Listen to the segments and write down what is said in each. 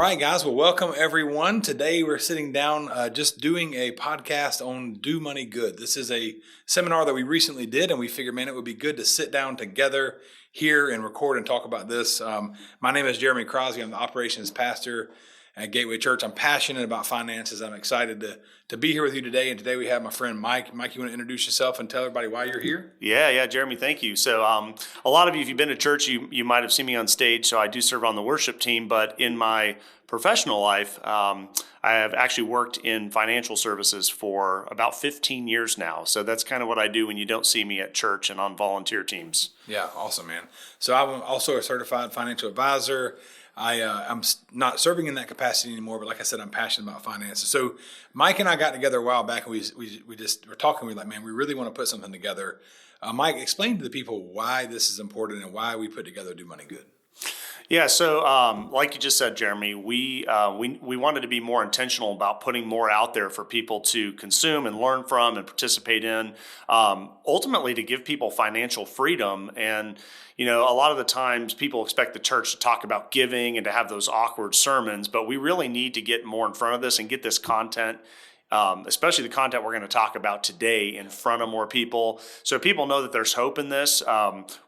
right, guys. Well, welcome everyone. Today we're sitting down just doing a podcast on Do Money Good. This is a seminar that we recently did, and we figured, man, it would be good to sit down together here and record and talk about this. My name is Jeremy Crosby. I'm the operations pastor at Gateway Church. I'm passionate about finances. I'm excited to be here with you today. And today we have my friend Mike. Mike, you want to introduce yourself and tell everybody why you're here? Yeah, Jeremy, thank you. So a lot of you, if you've been to church, you might have seen me on stage. So I do serve on the worship team, but in my professional life, I have actually worked in financial services for about 15 years now. So that's kind of what I do when you don't see me at church and on volunteer teams. Yeah, awesome, man. So I'm also a certified financial advisor. I'm not serving in that capacity anymore, but like I said, I'm passionate about finances. So Mike and I got together a while back, and we just were talking. We're like, man, we really want to put something together. Mike, explain to the people why this is important and why we put together Do Money Good. Yeah, so like you just said, Jeremy, we wanted to be more intentional about putting more out there for people to consume and learn from and participate in, ultimately to give people financial freedom. And, you know, a lot of the times people expect the church to talk about giving and to have those awkward sermons, but we really need to get more in front of this and get this content, especially the content we're going to talk about today, in front of more people, so people know that there's hope in this.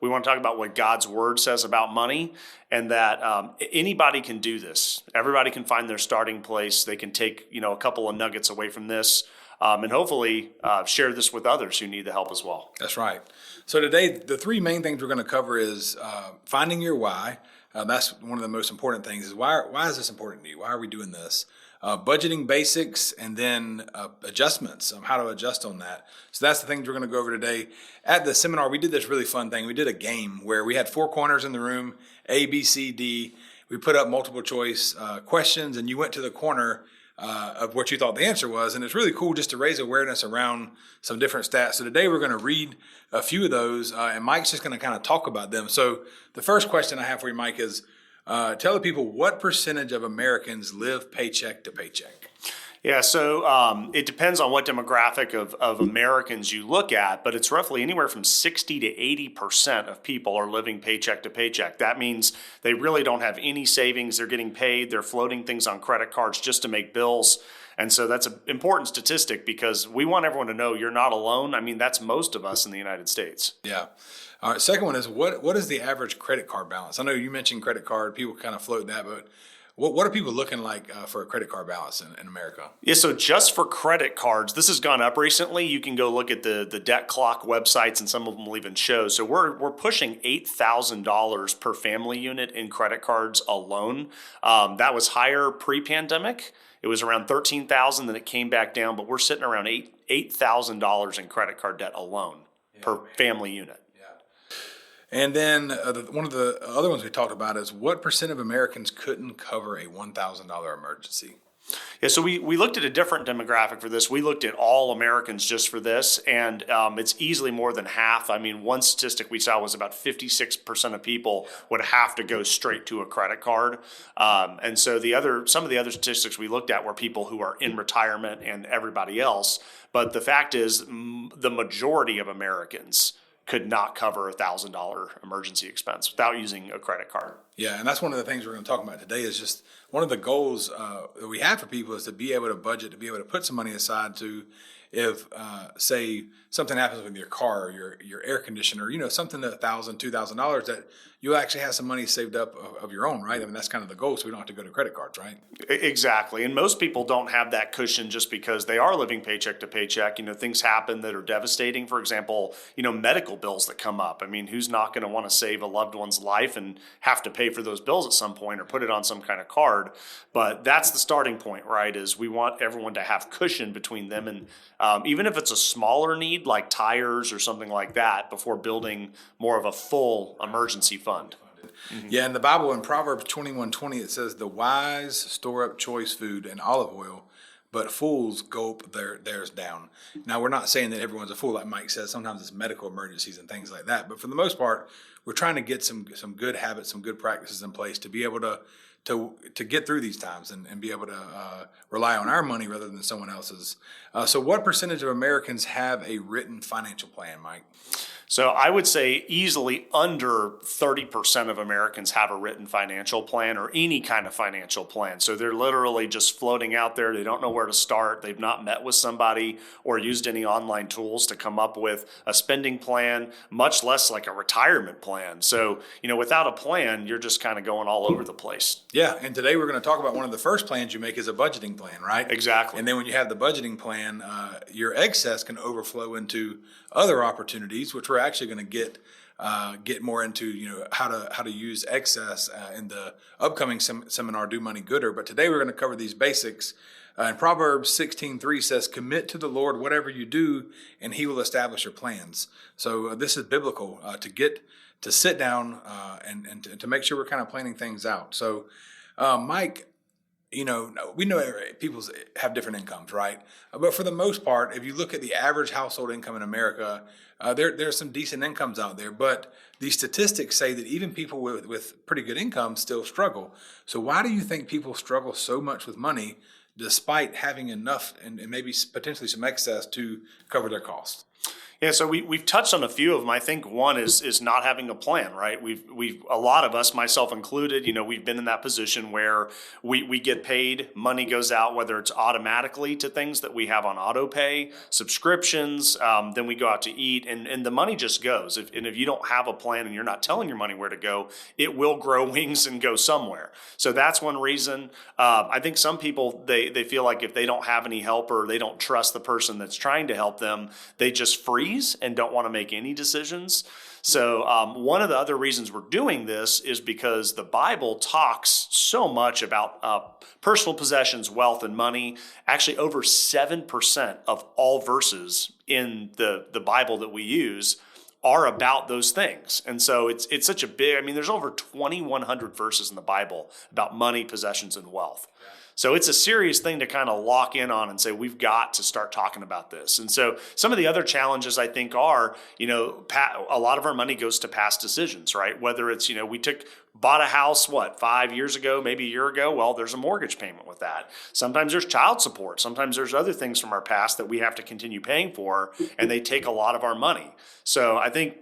We want to talk about what God's Word says about money, and that anybody can do this. Everybody can find their starting place. They can take, a couple of nuggets away from this, and hopefully share this with others who need the help as well. That's right. So today, the three main things we're going to cover is finding your why. That's one of the most important things. Is why is this important to you? Why are we doing this? Budgeting basics, and then adjustments, how to adjust on that. So that's the things we're going to go over today. At the seminar, we did this really fun thing. We did a game where we had 4 corners in the room, A, B, C, D. We put up multiple choice questions, and you went to the corner of what you thought the answer was. And it's really cool just to raise awareness around some different stats. So today we're going to read a few of those, and Mike's just going to kind of talk about them. So the first question I have for you, Mike, is tell the people, what percentage of Americans live paycheck to paycheck? Yeah, so it depends on what demographic of Americans you look at, but it's roughly anywhere from 60 to 80% of people are living paycheck to paycheck. That means they really don't have any savings. They're getting paid. They're floating things on credit cards just to make bills. And so that's an important statistic, because we want everyone to know you're not alone. I mean, that's most of us in the United States. Yeah. All right. Second one is, what is the average credit card balance? I know you mentioned credit card. People kind of float that, but what are people looking like for a credit card balance in America? Yeah, so just for credit cards, this has gone up recently. You can go look at the debt clock websites, and some of them will even show. So we're pushing $8,000 per family unit in credit cards alone. That was higher pre-pandemic. It was around $13,000, then it came back down, but we're sitting around $8,000 in credit card debt alone per family unit. And then one of the other ones we talked about is, what percent of Americans couldn't cover a $1,000 emergency? Yeah, so we looked at a different demographic for this. We looked at all Americans just for this, and it's easily more than half. I mean, one statistic we saw was about 56% of people would have to go straight to a credit card. And so some of the other statistics we looked at were people who are in retirement and everybody else. But the fact is, the majority of Americans could not cover a $1,000 emergency expense without using a credit card. Yeah, and that's one of the things we're going to talk about today. Is just one of the goals that we have for people is to be able to budget, to be able to put some money aside to, if say something happens with your car, or your air conditioner, something $1,000, $2,000, that you actually have some money saved up of your own, right? I mean, that's kind of the goal, so we don't have to go to credit cards, right? Exactly. And most people don't have that cushion just because they are living paycheck to paycheck. Things happen that are devastating. For example, medical bills that come up. I mean, who's not going to want to save a loved one's life and have to pay for those bills at some point or put it on some kind of card? But that's the starting point, right? Is we want everyone to have cushion between them, and even if it's a smaller need like tires or something like that, before building more of a full emergency fund. Mm-hmm. Yeah, in the Bible, in Proverbs 21:20, it says, "The wise store up choice food and olive oil, but fools gulp theirs down." Now, we're not saying that everyone's a fool, like Mike says. Sometimes it's medical emergencies and things like that. But for the most part, we're trying to get some good habits, some good practices in place to be able to to get through these times and be able to rely on our money rather than someone else's. So what percentage of Americans have a written financial plan, Mike? So I would say easily under 30% of Americans have a written financial plan or any kind of financial plan. So they're literally just floating out there. They don't know where to start. They've not met with somebody or used any online tools to come up with a spending plan, much less like a retirement plan. So, without a plan, you're just kind of going all over the place. Yeah, and today we're going to talk about one of the first plans you make is a budgeting plan, right? Exactly. And then when you have the budgeting plan, your excess can overflow into other opportunities, which we're actually going to get more into, how to use excess in the upcoming seminar, Do Money Gooder. But today we're going to cover these basics. And Proverbs 16:3 says, "Commit to the Lord whatever you do, and He will establish your plans." So this is biblical to sit down and to make sure we're kind of planning things out. So, Mike, we know people have different incomes, right? But for the most part, if you look at the average household income in America, there's some decent incomes out there. But the statistics say that even people with pretty good incomes still struggle. So why do you think people struggle so much with money despite having enough and maybe potentially some excess to cover their costs? Yeah, so we've touched on a few of them. I think one is not having a plan, right? We've a lot of us, myself included, we've been in that position where we get paid, money goes out, whether it's automatically to things that we have on auto pay, subscriptions, then we go out to eat, and the money just goes. If you don't have a plan and you're not telling your money where to go, it will grow wings and go somewhere. So that's one reason. I think some people, they feel like if they don't have any help or they don't trust the person that's trying to help them, they just freeze and don't want to make any decisions. So one of the other reasons we're doing this is because the Bible talks so much about personal possessions, wealth, and money. Actually, over 7% of all verses in the Bible that we use are about those things. And so it's such a big, there's over 2,100 verses in the Bible about money, possessions, and wealth. So it's a serious thing to kind of lock in on and say, we've got to start talking about this. And so some of the other challenges I think are, a lot of our money goes to past decisions, right? Whether it's, bought a house, 5 years ago, maybe a year ago? Well, there's a mortgage payment with that. Sometimes there's child support. Sometimes there's other things from our past that we have to continue paying for, and they take a lot of our money. So I think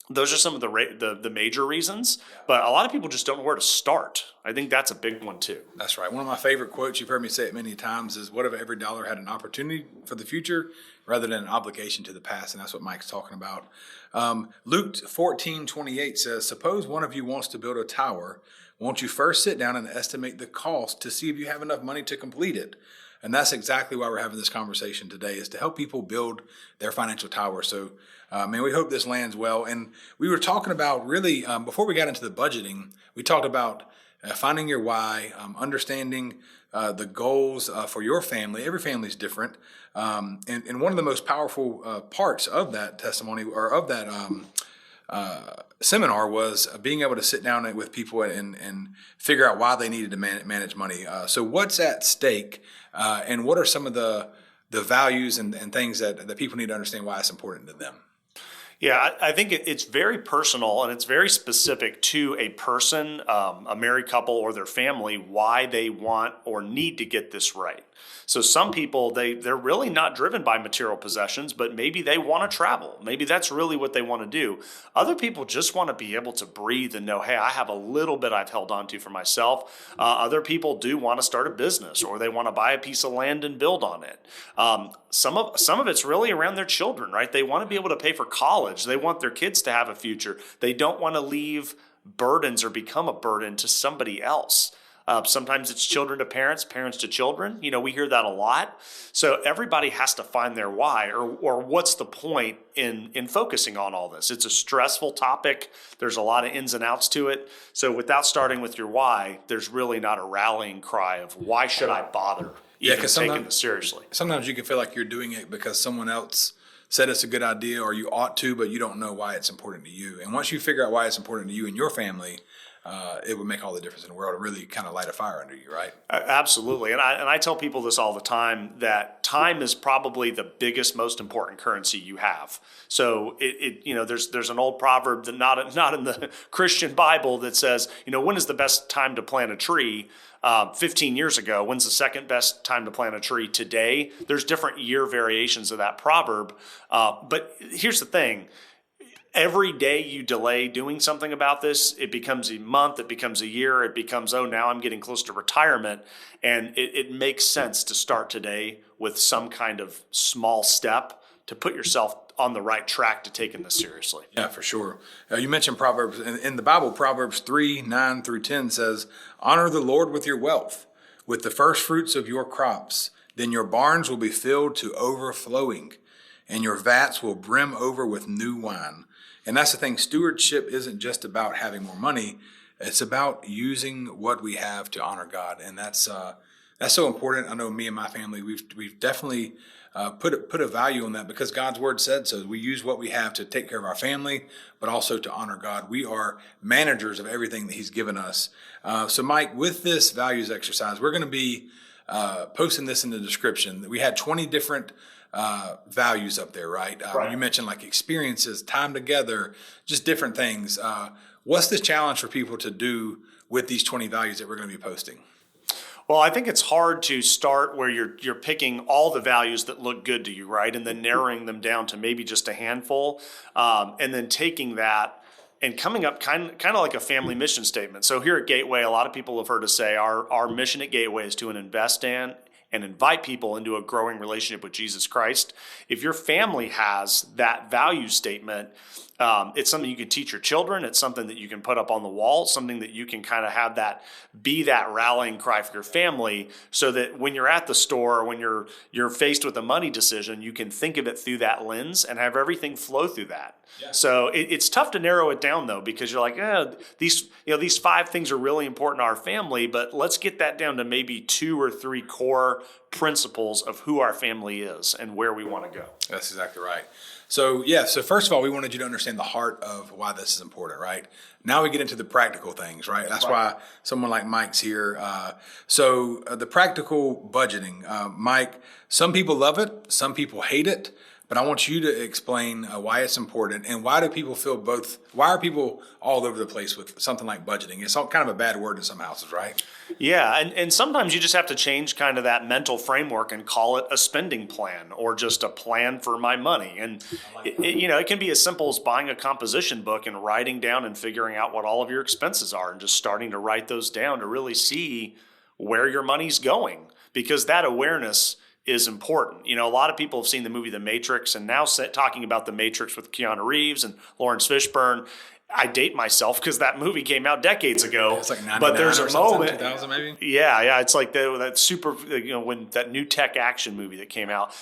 those are some of the major reasons, but a lot of people just don't know where to start. I think that's a big one too. That's right. One of my favorite quotes, you've heard me say it many times, is what if every dollar had an opportunity for the future rather than an obligation to the past? And that's what Mike's talking about. Luke 14:28 says, "Suppose one of you wants to build a tower. Won't you first sit down and estimate the cost to see if you have enough money to complete it?" And that's exactly why we're having this conversation today, is to help people build their financial tower. So, we hope this lands well. And we were talking about really, before we got into the budgeting, we talked about finding your why, understanding the goals for your family. Every family is different. And one of the most powerful parts of that testimony or of that seminar was being able to sit down with people and figure out why they needed to manage money. So what's at stake, and what are some of the values and things that people need to understand why it's important to them? Yeah, I think it's very personal and it's very specific to a person, a married couple or their family, why they want or need to get this right. So some people, they're really not driven by material possessions, but maybe they want to travel. Maybe that's really what they want to do. Other people just want to be able to breathe and know, hey, I have a little bit I've held on to for myself. Other people do want to start a business, or they want to buy a piece of land and build on it. Some of it's really around their children, right? They want to be able to pay for college. They want their kids to have a future. They don't want to leave burdens or become a burden to somebody else. Sometimes it's children to parents, parents to children. We hear that a lot. So everybody has to find their why, or what's the point in focusing on all this. It's a stressful topic. There's a lot of ins and outs to it. So without starting with your why, there's really not a rallying cry of why should I bother even taking this seriously. Sometimes you can feel like you're doing it because someone else said it's a good idea or you ought to, but you don't know why it's important to you. And once you figure out why it's important to you and your family, it would make all the difference in the world and really kind of light a fire under you, right? Absolutely. And I tell people this all the time, that time is probably the biggest, most important currency you have. So there's an old proverb that not in the Christian Bible that says, when is the best time to plant a tree? 15 years ago. When's the second best time to plant a tree? Today. There's different year variations of that proverb. But here's the thing. Every day you delay doing something about this, it becomes a month, it becomes a year, it becomes, now I'm getting close to retirement. And it makes sense to start today with some kind of small step to put yourself on the right track to taking this seriously. Yeah, for sure. You mentioned Proverbs. In the Bible, Proverbs 3:9-10 says, "Honor the Lord with your wealth, with the first fruits of your crops. Then your barns will be filled to overflowing, and your vats will brim over with new wine." And that's the thing. Stewardship isn't just about having more money. It's about using what we have to honor God. And that's so important. I know me and my family, we've definitely put a value on that because God's word said so. We use what we have to take care of our family, but also to honor God. We are managers of everything that he's given us. So Mike, with this values exercise, we're going to be posting this in the description. We had 20 different values up there, right? Right. You mentioned like experiences, time together, just different things. What's the challenge for people to do with these 20 values that we're going to be posting? Well, I think it's hard to start where you're picking all the values that look good to you, right? And then narrowing them down to maybe just a handful, and then taking that and coming up kind of like a family mission statement. So here at Gateway, a lot of people have heard us say our mission at Gateway is to invest in and invite people into a growing relationship with Jesus Christ. If your family has that value statement, it's something you can teach your children. It's something that you can put up on the wall, something that you can kind of have that be that rallying cry for your family, so that when you're at the store, when you're faced with a money decision, you can think of it through that lens and have everything flow through that. Yeah. So it's tough to narrow it down though, because you're like, these 5 things are really important to our family, but let's get that down to maybe 2 or 3 core principles of who our family is and where we want to go. That's exactly right. So first of all, we wanted you to understand the heart of why this is important, right? Now we get into the practical things, right? That's why someone like Mike's here. So the practical budgeting, Mike, some people love it, some people hate it, but I want you to explain why it's important and why do people feel both? Why are people all over the place with something like budgeting? It's all kind of a bad word in some houses, right? Yeah, and sometimes you just have to change kind of that mental framework and call it a spending plan or just a plan for my money. And it can be as simple as buying a composition book and writing down and figuring out what all of your expenses are and just starting to write those down to really see where your money's going, because that awareness is important. A lot of people have seen the movie The Matrix and now talking about The Matrix with Keanu Reeves and Lawrence Fishburne. I date myself because that movie came out decades ago. It's like 99 but there's or a something, moment, 2000 maybe. Yeah. It's like that super, when that new tech action movie that came out.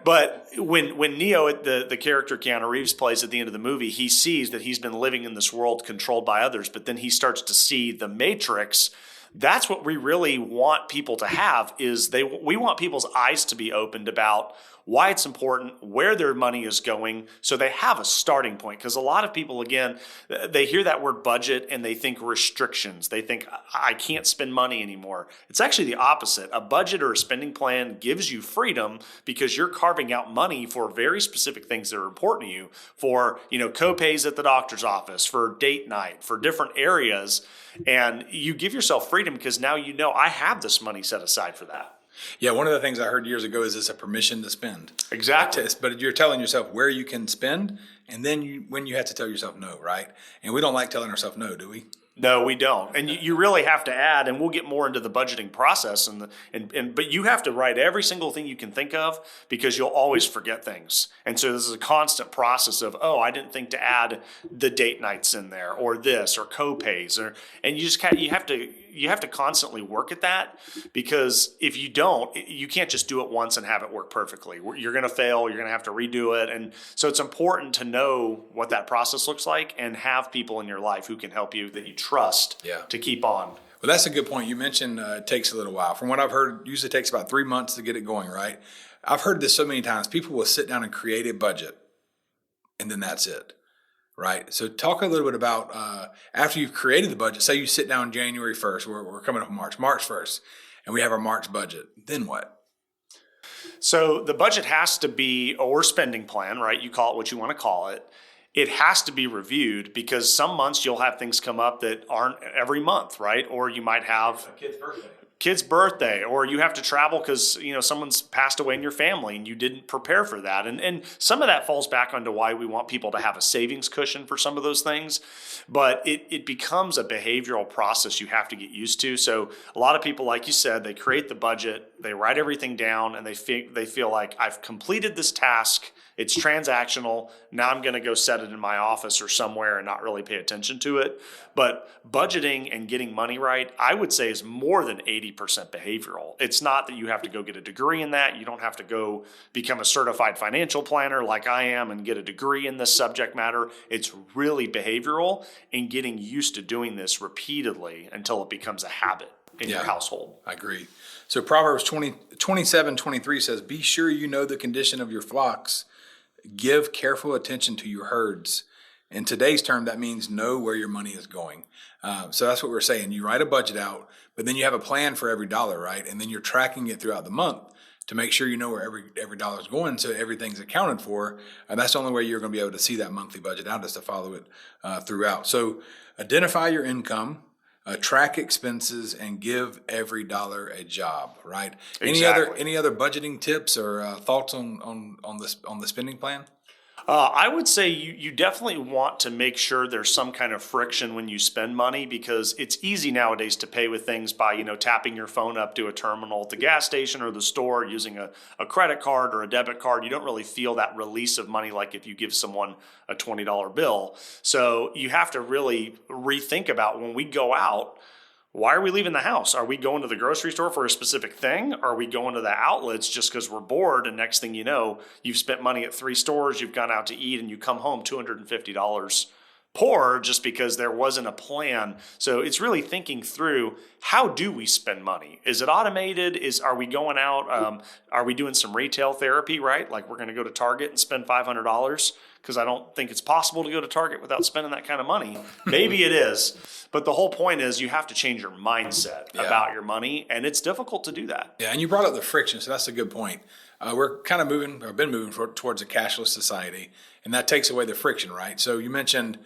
But when Neo, the character Keanu Reeves plays at the end of the movie, he sees that he's been living in this world controlled by others. But then he starts to see the Matrix. That's what we really want people to have, is we want people's eyes to be opened about why it's important, where their money is going, so they have a starting point. Because a lot of people, again, they hear that word budget and they think restrictions. They think, I can't spend money anymore. It's actually the opposite. A budget or a spending plan gives you freedom because you're carving out money for very specific things that are important to you, for co-pays at the doctor's office, for date night, for different areas. And you give yourself freedom because now I have this money set aside for that. Yeah, one of the things I heard years ago is it's a permission to spend. Exactly. But you're telling yourself where you can spend, and then when you have to tell yourself no, right? And we don't like telling ourselves no, do we? No, we don't. And you really have to add, and we'll get more into the budgeting process, but you have to write every single thing you can think of, because you'll always forget things. And so this is a constant process of, I didn't think to add the date nights in there, or this, or co-pays, and you have to constantly work at that, because if you don't, you can't just do it once and have it work perfectly. You're going to fail. You're going to have to redo it. And so it's important to know what that process looks like and have people in your life who can help you, that you trust, to keep on. Well, that's a good point. You mentioned it takes a little while. From what I've heard, it usually takes about 3 months to get it going, right? I've heard this so many times. People will sit down and create a budget, and then that's it. right? So talk a little bit about after you've created the budget. Say you sit down January 1st. We're coming up on March 1st, and we have our March budget. Then what? So the budget has to be, or spending plan, right? You call it what you want to call it. It has to be reviewed because some months you'll have things come up that aren't every month, right? Or you might have kid's birthday, or you have to travel because someone's passed away in your family and you didn't prepare for that. And some of that falls back onto why we want people to have a savings cushion for some of those things. But it becomes a behavioral process you have to get used to. So a lot of people, like you said, they create the budget, they write everything down, and they feel like I've completed this task. It's transactional. Now I'm going to go set it in my office or somewhere and not really pay attention to it. But budgeting and getting money right, I would say, is more than 80% behavioral. It's not that you have to go get a degree in that. You don't have to go become a certified financial planner like I am and get a degree in this subject matter. It's really behavioral and getting used to doing this repeatedly until it becomes a habit in your household. I agree. So Proverbs 27:23 says, "Be sure you know the condition of your flocks. Give careful attention to your herds." In today's term, that means know where your money is going. So that's what we're saying. You write a budget out, but then you have a plan for every dollar, right? And then you're tracking it throughout the month to make sure you know where every dollar is going, so everything's accounted for. And that's the only way you're going to be able to see that monthly budget out, is to follow it throughout. So identify your income. Track expenses and give every dollar a job, right? Exactly. Any other budgeting tips or thoughts on the spending plan? I would say you definitely want to make sure there's some kind of friction when you spend money, because it's easy nowadays to pay with things by, tapping your phone up to a terminal at the gas station or the store, using a credit card or a debit card. You don't really feel that release of money like if you give someone a $20 bill. So you have to really rethink about, when we go out, why are we leaving the house? Are we going to the grocery store for a specific thing? Are we going to the outlets just because we're bored? And next thing you know, you've spent money at 3 stores, you've gone out to eat, and you come home $250 poor just because there wasn't a plan. So it's really thinking through, how do we spend money? Is it automated? Are we going out? Are we doing some retail therapy, right? Like we're going to go to Target and spend $500? Because I don't think it's possible to go to Target without spending that kind of money. Maybe it is. But the whole point is you have to change your mindset about your money, and it's difficult to do that. Yeah, and you brought up the friction, so that's a good point. We're kind of been moving towards a cashless society, and that takes away the friction, right? So you mentioned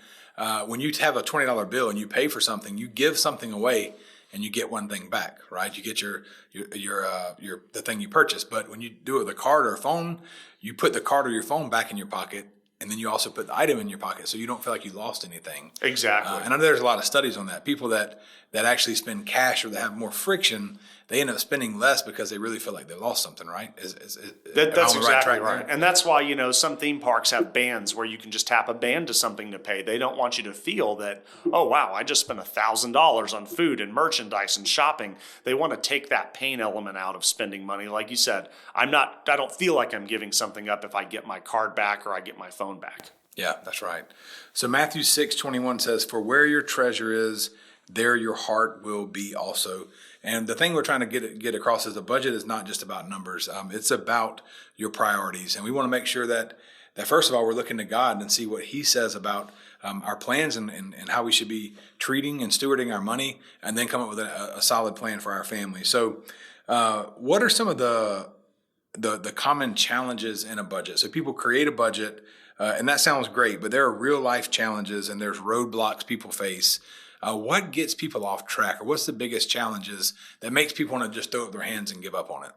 when you have a $20 bill and you pay for something, you give something away and you get one thing back, right? You get your the thing you purchased. But when you do it with a card or a phone, you put the card or your phone back in your pocket, and then you also put the item in your pocket, so you don't feel like you lost anything. Exactly. And I know there's a lot of studies on that. People that actually spend cash or that have more friction, they end up spending less because they really feel like they lost something, right? That's exactly right. And that's why, some theme parks have bands where you can just tap a band to something to pay. They don't want you to feel that, oh, wow, I just spent $1,000 on food and merchandise and shopping. They want to take that pain element out of spending money. Like you said, I don't feel like I'm giving something up if I get my card back or I get my phone back. Yeah, that's right. So Matthew 6:21 says, "For where your treasure is, there your heart will be also." And the thing we're trying to get across is the budget is not just about numbers. It's about your priorities. And we want to make sure that first of all, we're looking to God and see what He says about our plans and how we should be treating and stewarding our money, and then come up with a solid plan for our family. So what are some of the common challenges in a budget? So people create a budget, and that sounds great, but there are real life challenges and there's roadblocks people face. What gets people off track, or what's the biggest challenges that makes people want to just throw up their hands and give up on it?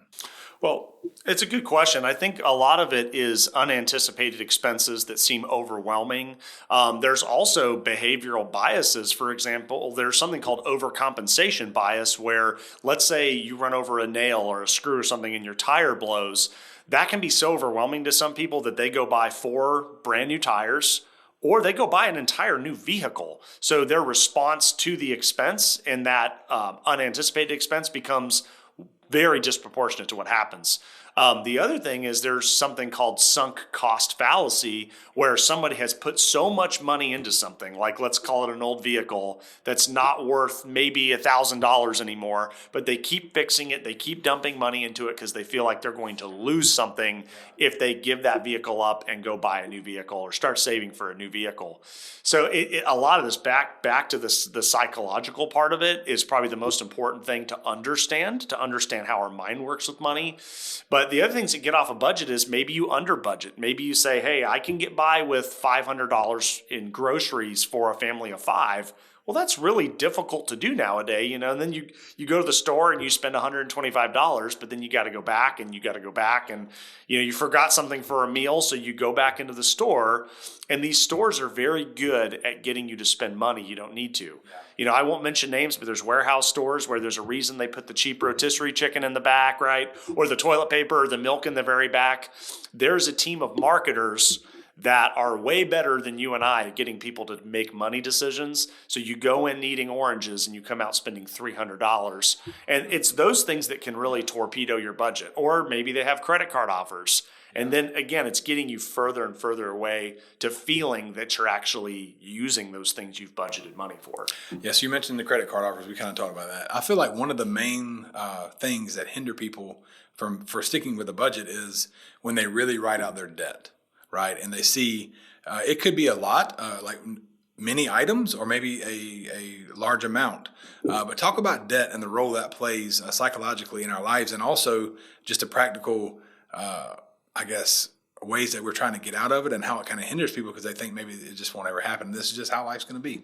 Well, it's a good question. I think a lot of it is unanticipated expenses that seem overwhelming. There's also behavioral biases. For example, there's something called overcompensation bias, where let's say you run over a nail or a screw or something and your tire blows. That can be so overwhelming to some people that they go buy 4 brand new tires, or they go buy an entire new vehicle. So their response to the expense and that unanticipated expense becomes very disproportionate to what happens. The other thing is there's something called sunk cost fallacy, where somebody has put so much money into something, like let's call it an old vehicle that's not worth maybe $1,000 anymore, but they keep fixing it, they keep dumping money into it because they feel like they're going to lose something if they give that vehicle up and go buy a new vehicle or start saving for a new vehicle. So a lot of this back to this, the psychological part of it is probably the most important thing to understand how our mind works with money. But the other things that get off a budget is maybe you under budget. Maybe you say, hey, I can get by with $500 in groceries for a family of 5. Well, that's really difficult to do nowadays, and then you go to the store and you spend $125, but then you got to go back and you forgot something for a meal. So you go back into the store, and these stores are very good at getting you to spend money you don't need to. Yeah. I won't mention names, but there's warehouse stores where there's a reason they put the cheap rotisserie chicken in the back, right? Or the toilet paper or the milk in the very back. There's a team of marketers that are way better than you and I at getting people to make money decisions. So you go in needing oranges and you come out spending $300. And it's those things that can really torpedo your budget. Or maybe they have credit card offers. And then again, it's getting you further and further away to feeling that you're actually using those things you've budgeted money for. Yes, you mentioned the credit card offers. We kind of talked about that. I feel like one of the main things that hinder people for sticking with a budget is when they really write out their debt. Right, and they see it could be a lot, like many items, or maybe a large amount. But talk about debt and the role that plays psychologically in our lives, and also just the practical, ways that we're trying to get out of it, and how it kind of hinders people because they think maybe it just won't ever happen. This is just how life's going to be.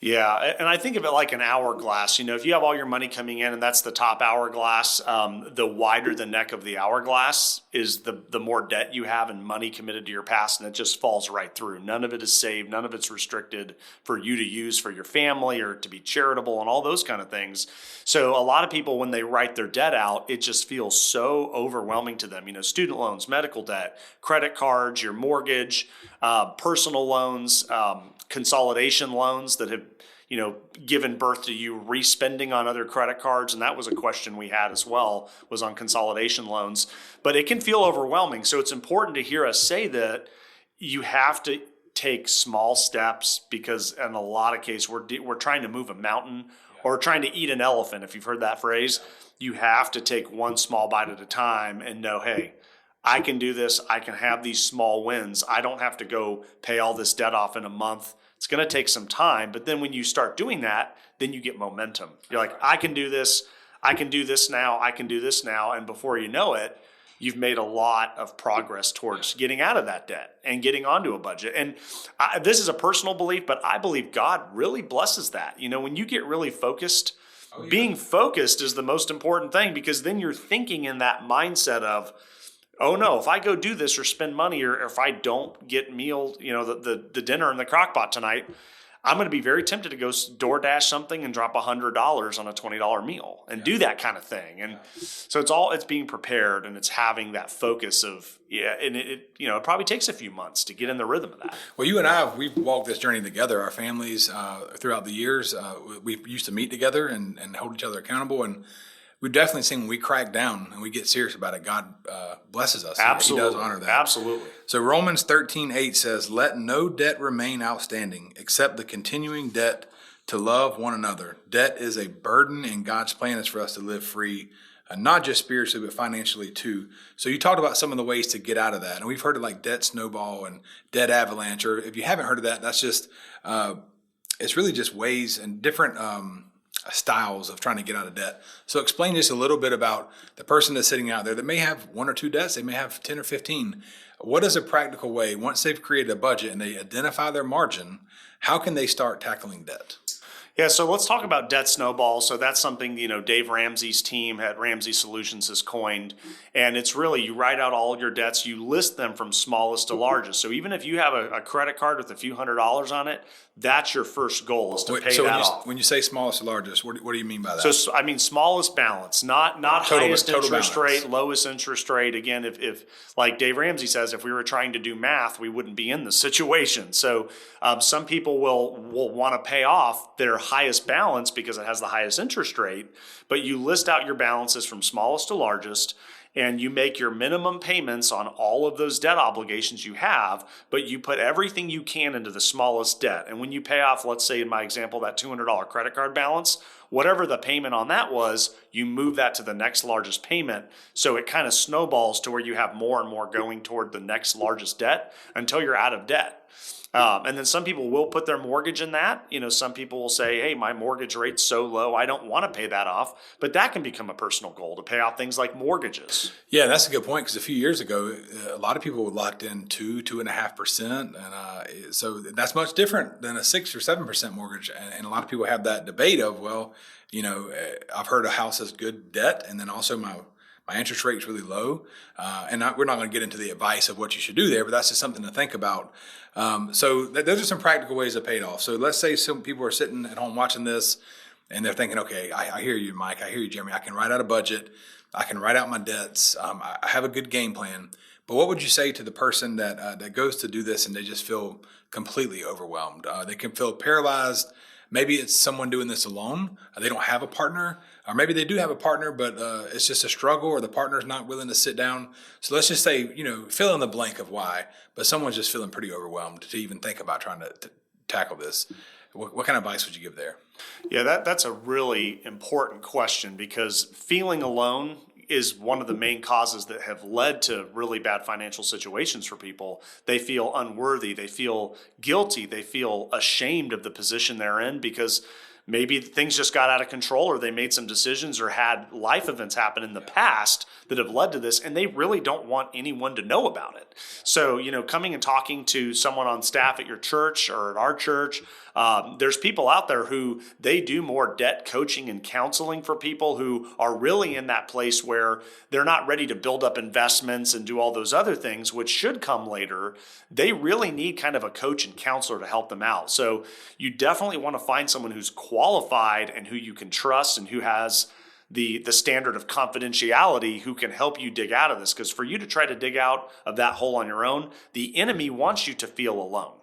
Yeah, and I think of it like an hourglass. If you have all your money coming in and that's the top hourglass, the wider the neck of the hourglass is the more debt you have and money committed to your past, and it just falls right through. None of it is saved. None of it's restricted for you to use for your family or to be charitable and all those kind of things. So a lot of people, when they write their debt out, it just feels so overwhelming to them. Student loans, medical debt, credit cards, your mortgage, personal loans, consolidation loans that have given birth to you respending on other credit cards. And that was a question we had as well, was on consolidation loans. But it can feel overwhelming. So it's important to hear us say that you have to take small steps, because in a lot of cases we're trying to move a mountain or trying to eat an elephant, if you've heard that phrase. You have to take one small bite at a time and know, hey, I can do this. I can have these small wins. I don't have to go pay all this debt off in a month. It's going to take some time. But then when you start doing that, then you get momentum. You're like, I can do this. I can do this now. I can do this now. And before you know it, you've made a lot of progress towards getting out of that debt and getting onto a budget. And this is a personal belief, but I believe God really blesses that. When you get really focused, being focused is the most important thing, because then you're thinking in that mindset of, oh no, if I go do this or spend money, or if I don't get the dinner in the crock pot tonight, I'm going to be very tempted to go DoorDash something and drop $100 on a $20 meal and do that kind of thing. And so it's being prepared, and it's having that focus of, and it probably takes a few months to get in the rhythm of that. Well, you and I, we've walked this journey together. Our families throughout the years, we used to meet together and hold each other accountable. And we've definitely seen when we crack down and we get serious about it, God blesses us. Absolutely. He does honor that. Absolutely. So Romans 13:8 says, "Let no debt remain outstanding except the continuing debt to love one another. Debt is a burden, and God's plan is for us to live free, not just spiritually, but financially too." So you talked about some of the ways to get out of that. And we've heard of like debt snowball and debt avalanche. Or if you haven't heard of that, that's just, it's really just ways and different styles of trying to get out of debt. So explain just a little bit about the person that's sitting out there that may have one or two debts. They may have 10 or 15. What is a practical way, once they've created a budget and they identify their margin, how can they start tackling debt? Yeah, so let's talk about debt snowball. So that's something, Dave Ramsey's team at Ramsey Solutions has coined. And it's really, you write out all your debts, you list them from smallest to largest. So even if you have a credit card with a few $100s on it, that's your first goal, is to pay that off. When you say smallest to largest, what do you mean by that? So I mean smallest balance, not highest interest rate, lowest interest rate. Again, if like Dave Ramsey says, if we were trying to do math, we wouldn't be in this situation. So some people will want to pay off their highest balance because it has the highest interest rate, but you list out your balances from smallest to largest. and you make your minimum payments on all of those debt obligations you have, but you put everything you can into the smallest debt. And when you pay off, let's say in my example, that $200 credit card balance, whatever the payment on that was, you move that to the next largest payment. So it kind of snowballs to where you have more and more going toward the next largest debt until you're out of debt. And then some people will put their mortgage in that. Some people will say, hey, my mortgage rate's so low, I don't want to pay that off. But that can become a personal goal to pay off things like mortgages. Yeah, that's a good point, because a few years ago, a lot of people were locked in 2.5%. And so that's much different than a 6 or 7% mortgage. And a lot of people have that debate of, well, I've heard a house has good debt, and then also my interest rate is really low. We're not going to get into the advice of what you should do there, but that's just something to think about. So those are some practical ways to pay it off. So let's say some people are sitting at home watching this, and they're thinking, okay, I hear you, Mike. I hear you, Jeremy. I can write out a budget. I can write out my debts. I have a good game plan. But what would you say to the person that goes to do this and they just feel completely overwhelmed? They can feel paralyzed. Maybe it's someone doing this alone. They don't have a partner. Or maybe they do have a partner, but it's just a struggle, or the partner's not willing to sit down. So let's just say, fill in the blank of why, but someone's just feeling pretty overwhelmed to even think about trying to tackle this. What kind of advice would you give there? Yeah, that's a really important question, because feeling alone is one of the main causes that have led to really bad financial situations for people. They feel unworthy. They feel guilty. They feel ashamed of the position they're in, because maybe things just got out of control, or they made some decisions or had life events happen in the past that have led to this, and they really don't want anyone to know about it. So, coming and talking to someone on staff at your church or at our church, there's people out there who they do more debt coaching and counseling for people who are really in that place where they're not ready to build up investments and do all those other things, which should come later. They really need kind of a coach and counselor to help them out. So you definitely want to find someone who's qualified and who you can trust and who has the standard of confidentiality, who can help you dig out of this. Because for you to try to dig out of that hole on your own, the enemy wants you to feel alone.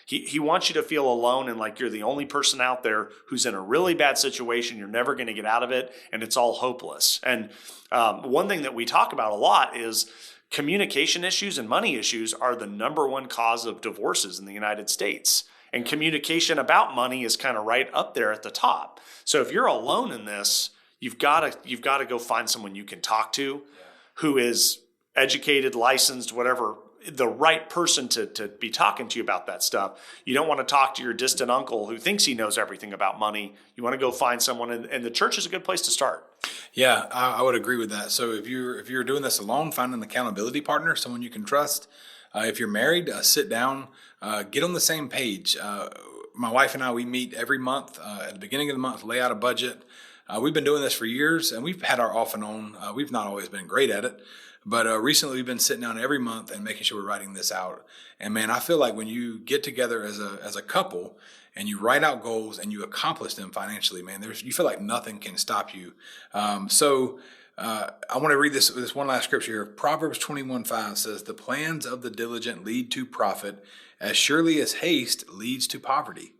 He wants you to feel alone and like you're the only person out there who's in a really bad situation. You're never going to get out of it, and it's all hopeless. And one thing that we talk about a lot is communication issues and money issues are the number one cause of divorces in the United States. And communication about money is kind of right up there at the top. So if you're alone in this, you've got to go find someone you can talk to who is educated, licensed, whatever, the right person to be talking to you about that stuff. You don't want to talk to your distant uncle who thinks he knows everything about money. You want to go find someone, and the church is a good place to start. Yeah, I would agree with that. So if you're doing this alone, find an accountability partner, someone you can trust. If you're married, sit down, get on the same page. My wife and I, we meet every month at the beginning of the month, lay out a budget. We've been doing this for years, and we've had our off and on. We've not always been great at it, but recently we've been sitting down every month and making sure we're writing this out. And man, I feel like when you get together as a couple and you write out goals and you accomplish them financially, man, you feel like nothing can stop you. So I want to read this one last scripture here. Proverbs 21:5 says, "The plans of the diligent lead to profit, as surely as haste leads to poverty."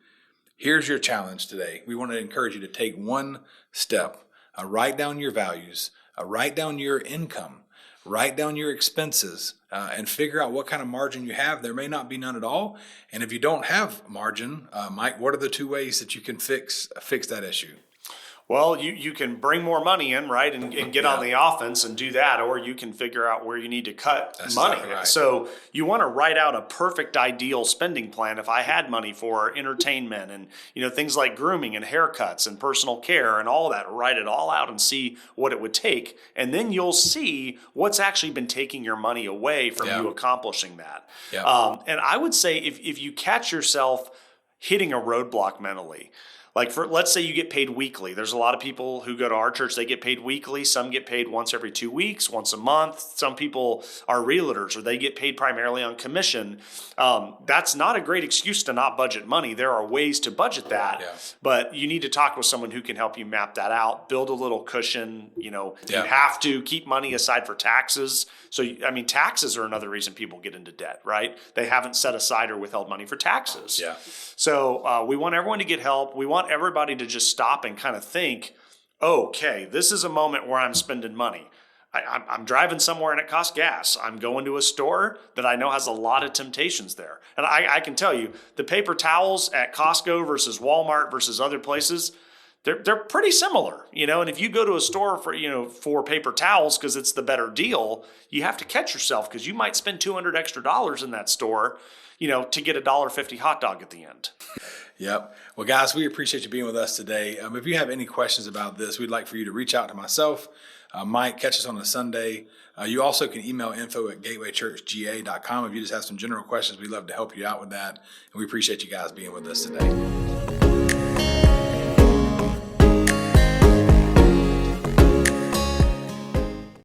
Here's your challenge today. We want to encourage you to take one step. Write down your values. Write down your income. Write down your expenses and figure out what kind of margin you have. There may not be none at all. And if you don't have margin, Mike, what are the 2 ways that you can fix that issue? Well, you can bring more money in, right, and get on the offense and do that, or you can figure out where you need to cut money. Exactly right. So you want to write out a perfect ideal spending plan. If I had money for entertainment and things like grooming and haircuts and personal care and all that, write it all out and see what it would take, and then you'll see what's actually been taking your money away from you accomplishing that. Yeah. And I would say if you catch yourself hitting a roadblock mentally. Like let's say you get paid weekly. There's a lot of people who go to our church, they get paid weekly. Some get paid once every 2 weeks, once a month. Some people are realtors, or they get paid primarily on commission. That's not a great excuse to not budget money. There are ways to budget that, but you need to talk with someone who can help you map that out, build a little cushion. You have to keep money aside for taxes. So, taxes are another reason people get into debt, right? They haven't set aside or withheld money for taxes. Yeah. So we want everyone to get help. We want everybody to just stop and kind of think, okay, this is a moment where I'm spending money. I'm driving somewhere and it costs gas. I'm going to a store that I know has a lot of temptations there. And I can tell you, the paper towels at Costco versus Walmart versus other places, they're pretty similar, and if you go to a store for paper towels because it's the better deal, you have to catch yourself because you might spend $200 extra in that store, to get a $1.50 hot dog at the end. Yep. Well, guys, we appreciate you being with us today. If you have any questions about this, we'd like for you to reach out to myself, Mike, catch us on a Sunday. You also can email info@gatewaychurchga.com. If you just have some general questions, we'd love to help you out with that. And we appreciate you guys being with us today.